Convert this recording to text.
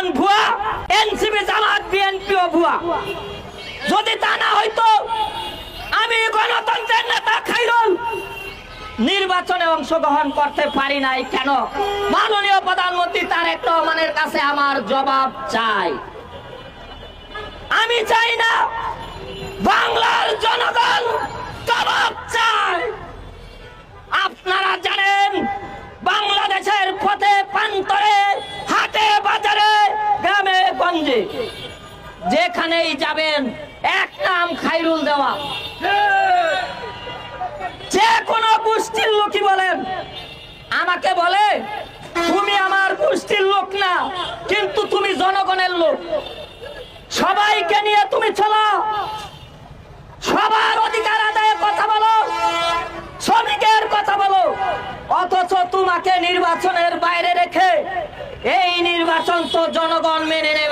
যেমন ভুয়া, এনসিপি জামাত বিএনপিও ভুয়া। যদি তা না হইতো আমি গণতন্ত্রের নেতা খায়রুল নির্বাচনে অংশগ্রহণ করতে পারি নাই কেন? মাননীয় প্রধানমন্ত্রী তারেক রহমানের কাছে আমার জবাব চাই। আমি চাই না, বাংলার জনগণ জবাব চায়। আপনারা জানেন বাংলাদেশের পথে প্রান্তরে, হাটে বাজারে, গ্রামে গঞ্জে যেখানেই যাবেন এক নাম খায়রুল দেওয়া। যে কোনো গোষ্ঠীর লোকই বলেন, আমাকে বলে তুমি আমার গোষ্ঠীর লোক না, কিন্তু তুমি জনগণের লোক, সবাইকে নিয়ে তুমি চলো, সবার অধিকার আদায়ে কথা বলো, শ্রমিকের কথা বলো। অথচ তোমাকে নির্বাচনের বাইরে রেখে এই নির্বাচন তো জনগণ মেনে নেবে